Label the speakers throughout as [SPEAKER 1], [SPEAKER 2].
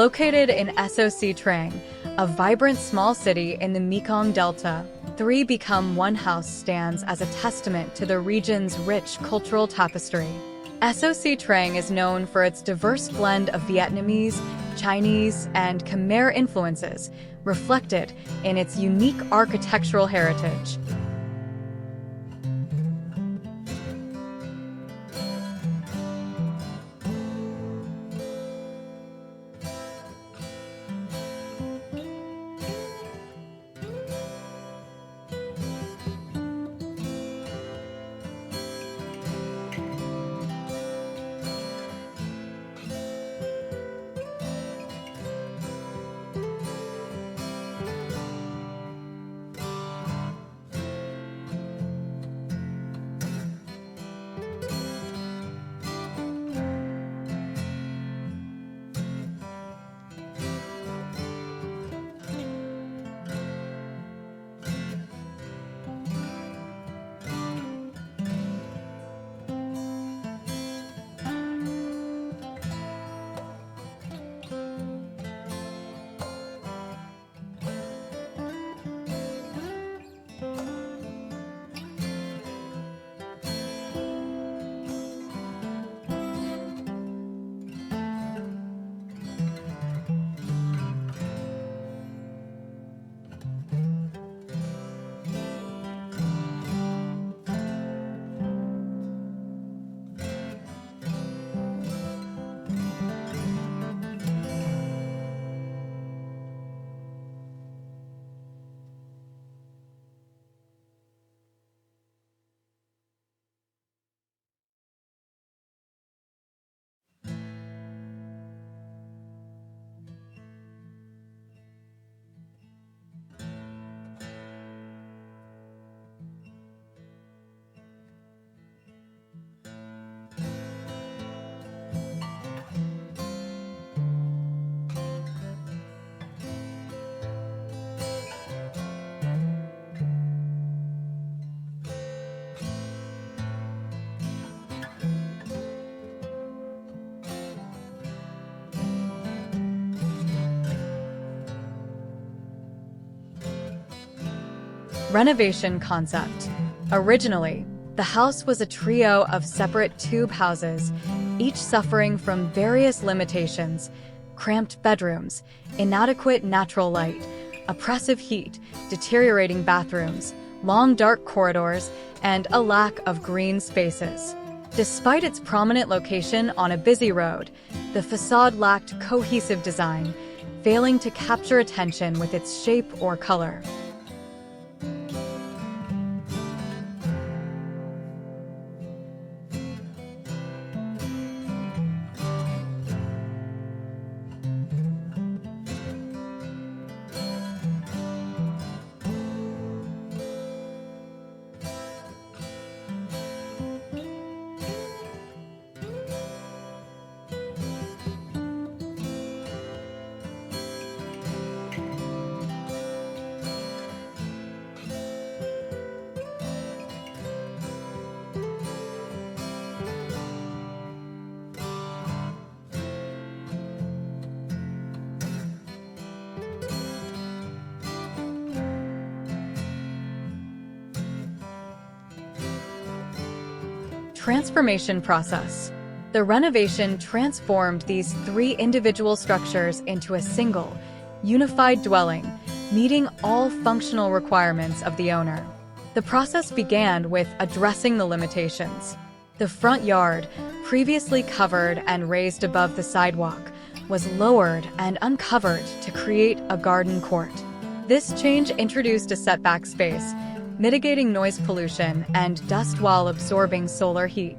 [SPEAKER 1] Located in Soc Trang, a vibrant small city in the Mekong Delta, 3Become1 house stands as a testament to the region's rich cultural tapestry. Soc Trang is known for its diverse blend of Vietnamese, Chinese, and Khmer influences, reflected in its unique architectural heritage. Renovation concept. Originally, the house was a trio of separate tube houses, each suffering from various limitations: cramped bedrooms, inadequate natural light, oppressive heat, deteriorating bathrooms, long dark corridors, and a lack of green spaces. Despite its prominent location on a busy road, the facade lacked cohesive design, failing to capture attention with its shape or color. Transformation process. The renovation transformed these three individual structures into a single, unified dwelling, meeting all functional requirements of the owner. The process began with addressing the limitations. The front yard, previously covered and raised above the sidewalk, was lowered and uncovered to create a garden court. This change introduced a setback space, mitigating noise pollution and dust while absorbing solar heat.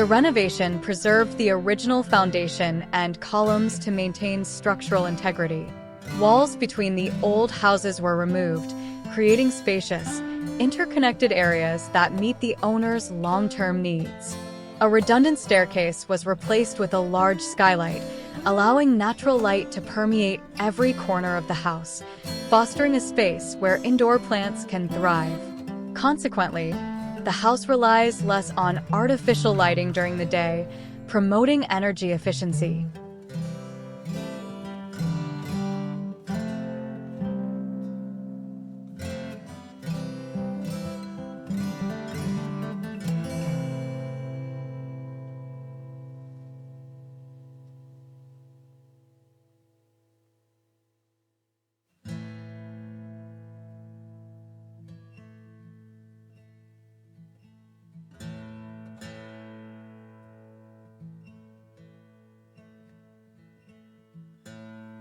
[SPEAKER 1] The renovation preserved the original foundation and columns to maintain structural integrity. Walls between the old houses were removed, creating spacious, interconnected areas that meet the owner's long-term needs. A redundant staircase was replaced with a large skylight, allowing natural light to permeate every corner of the house, fostering a space where indoor plants can thrive. Consequently, the house relies less on artificial lighting during the day, promoting energy efficiency.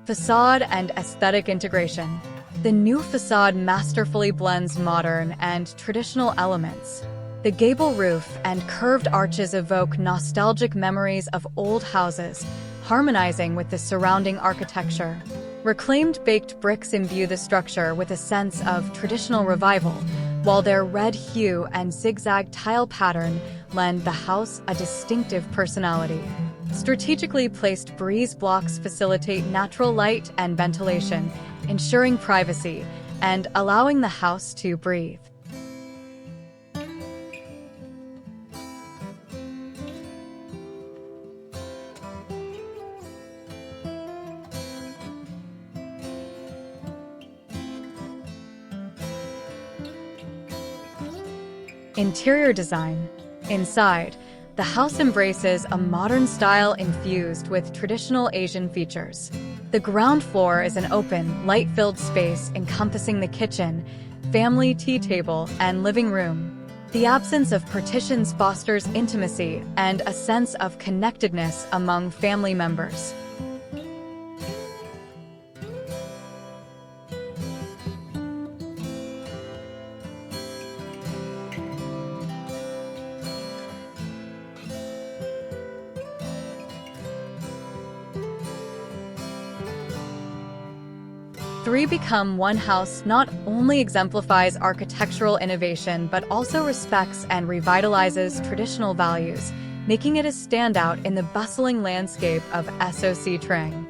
[SPEAKER 1] Facade and aesthetic integration. The new facade masterfully blends modern and traditional elements. The gable roof and curved arches evoke nostalgic memories of old houses, harmonizing with the surrounding architecture. Reclaimed baked bricks imbue the structure with a sense of traditional revival, while their red hue and zigzag tile pattern lend the house a distinctive personality. Strategically placed breeze blocks facilitate natural light and ventilation, ensuring privacy and allowing the house to breathe. Interior design. Inside, the house embraces a modern style infused with traditional Asian features. The ground floor is an open, light-filled space encompassing the kitchen, family tea table, and living room. The absence of partitions fosters intimacy and a sense of connectedness among family members. 3Become1 house not only exemplifies architectural innovation but also respects and revitalizes traditional values, making it a standout in the bustling landscape of Soc Trang.